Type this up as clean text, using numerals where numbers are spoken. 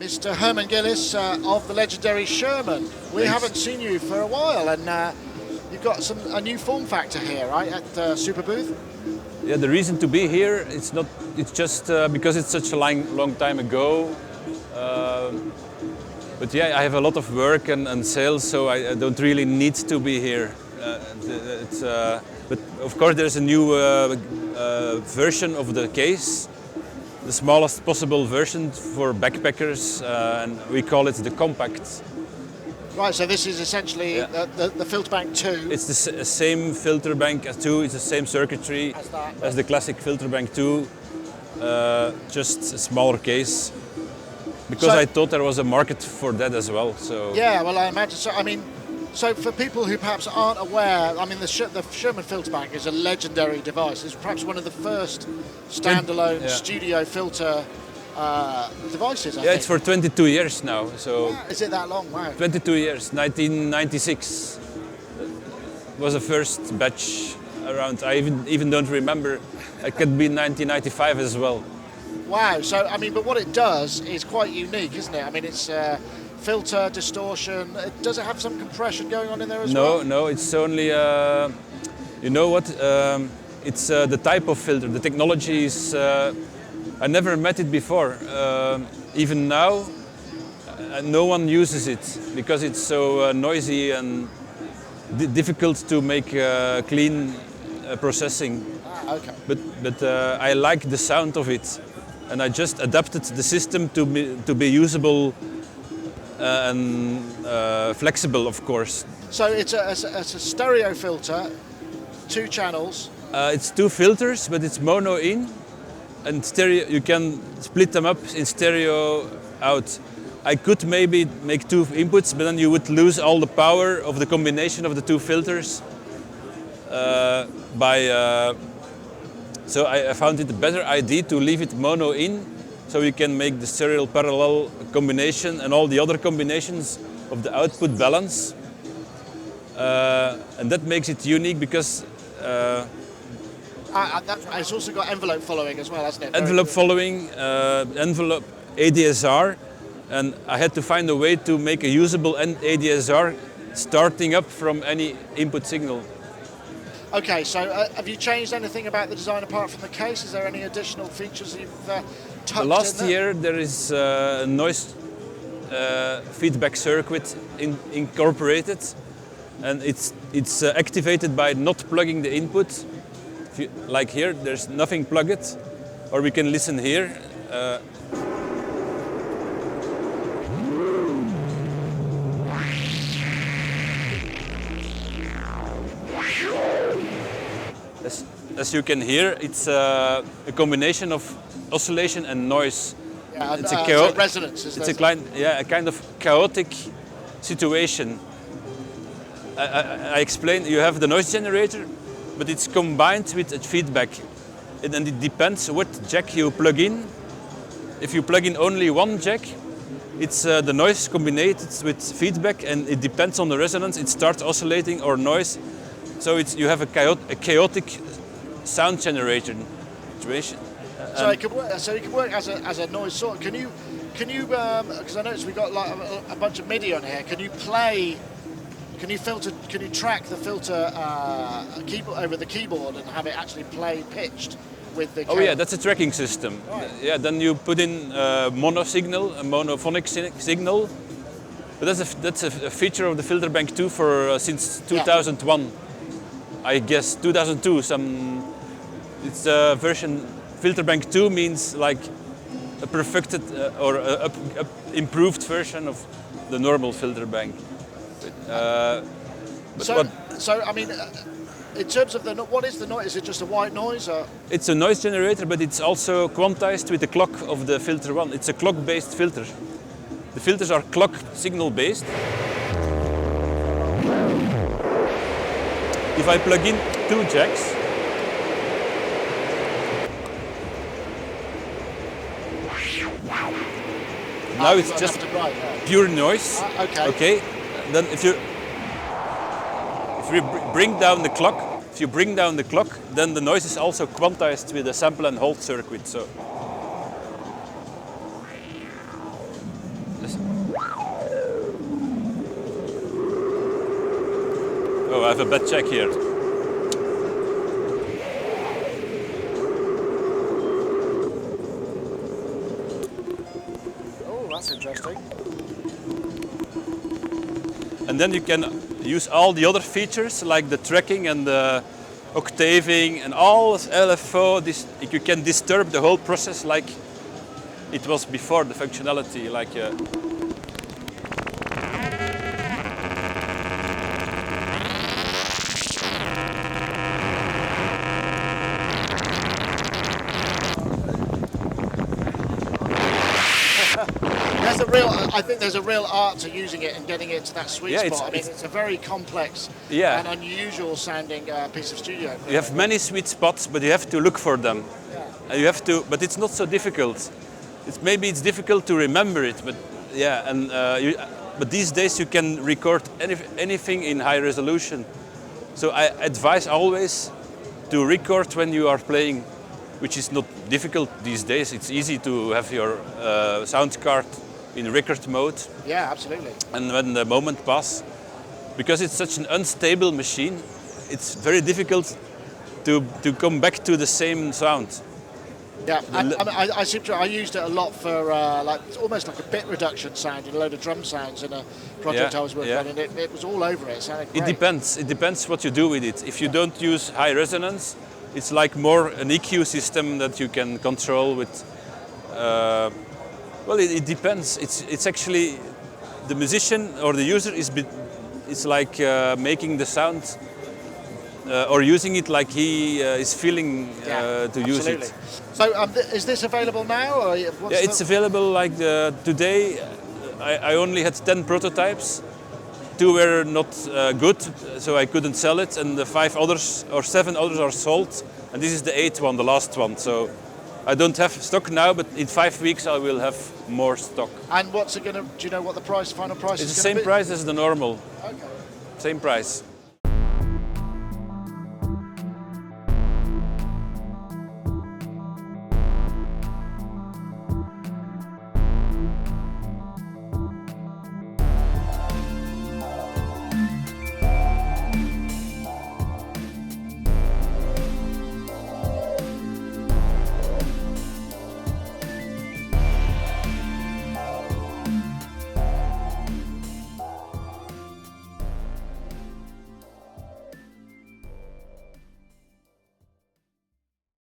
Mr. Herman Gillis of the legendary Sherman. We Thanks. haven't seen you for a while, and you've got a new form factor here, right, at Superbooth? Yeah, the reason to be here, it's just because it's such a long time ago. But yeah, I have a lot of work and sales, so I don't really need to be here. But of course there's a new version of the case, the smallest possible version for backpackers, and we call it the compact. Right, so this is essentially the Filterbank 2. It's the same Filterbank 2, it's the same circuitry as the classic Filterbank 2, just a smaller case. Because I thought there was a market for that as well. So yeah, well, I imagine so. I mean, so for people who perhaps aren't aware, I mean, the Sherman Filterbank is a legendary device. It's perhaps one of the first standalone studio filter devices. I think. It's for 22 years now. So is it that long? Wow. 22 years. 1996 was the first batch around. I even don't remember. It could be 1995 as well. Wow, so I mean, but what it does is quite unique, isn't it? I mean, it's filter, distortion. Does it have some compression going on in there as well? No, it's only, you know what, it's the type of filter. The technology is, I never met it before. Even now, no one uses it because it's so noisy and difficult to make clean processing. Ah, okay. But I like the sound of it. And I just adapted the system to be usable and flexible, of course. So it's a stereo filter, 2 channels. It's 2 filters, but it's mono in, and stereo. You can split them up in stereo out. I could maybe make 2 inputs, but then you would lose all the power of the combination of the 2 filters So I found it a better idea to leave it mono in, so you can make the serial parallel combination and all the other combinations of the output balance. And that makes it unique because it's also got envelope following as well, hasn't it? Envelope following, envelope ADSR, and I had to find a way to make a usable ADSR starting up from any input signal. Okay, so have you changed anything about the design apart from the case? Is there any additional features you've tucked in Last there? year there is a noise feedback circuit incorporated, and it's activated by not plugging the input. Like here, there's nothing plugged, or we can listen here. As you can hear, it's a combination of oscillation and noise. Yeah, it's so resonance. It's a kind of chaotic situation. I explained, you have the noise generator, but it's combined with a feedback. And it depends what jack you plug in. If you plug in only one jack, it's the noise combined with feedback, and it depends on the resonance. It starts oscillating or noise. So you have a chaotic sound generator situation. So it could work as a noise sort. Can you because I noticed we got like a bunch of MIDI on here. Can you track the filter keyboard over the keyboard and have it actually play pitched with the? Oh yeah, that's a tracking system. Right. Yeah, then you put in mono signal, a monophonic signal. But that's a feature of the Filterbank 2 for since 2001. I guess 2002. It's a version. Filterbank 2 means like a perfected or a improved version of the normal Filterbank. So I mean, in terms of what is the noise? Is it just a white noise? Or? It's a noise generator, but it's also quantized with the clock of the Filter 1. It's a clock-based filter. The filters are clock signal-based. If I plug in 2 jacks, now it's just pure noise. Okay. Then if you bring down the clock, then the noise is also quantized with a sample and hold circuit. So Oh, I have a bad check here. Oh, that's interesting. And then you can use all the other features like the tracking and the octaving and all LFO. You can disturb the whole process like it was before, the functionality. Like I think there's a real art to using it and getting it to that sweet spot. I mean, it's a very complex and unusual sounding piece of studio equipment. You have many sweet spots, but you have to look for them. And you have to, but it's not so difficult. Maybe it's difficult to remember it, but yeah. And but these days you can record anything in high resolution. So I advise always to record when you are playing, which is not difficult these days. It's easy to have your sound card in record mode. Yeah, absolutely. And when the moment passes, because it's such an unstable machine, it's very difficult to come back to the same sound. Yeah, I used it a lot for like almost like a bit reduction sound in a load of drum sounds in a project I was working on, and it was all over it. It sounded great. It depends what you do with it. If you don't use high resonance, it's like more an EQ system that you can control with. Well, it depends. It's actually the musician or the user is like making the sound or using it like he is feeling to use it. So is this available now? Or it's available like today. I only had 10 prototypes. 2 were not good, so I couldn't sell it, and the 5 others or 7 others are sold. And this is the 8th one, the last one. So I don't have stock now, but in 5 weeks I will have more stock. And what's it going to? Do you know what the final price is? It's the same price as the normal. Okay. Same price.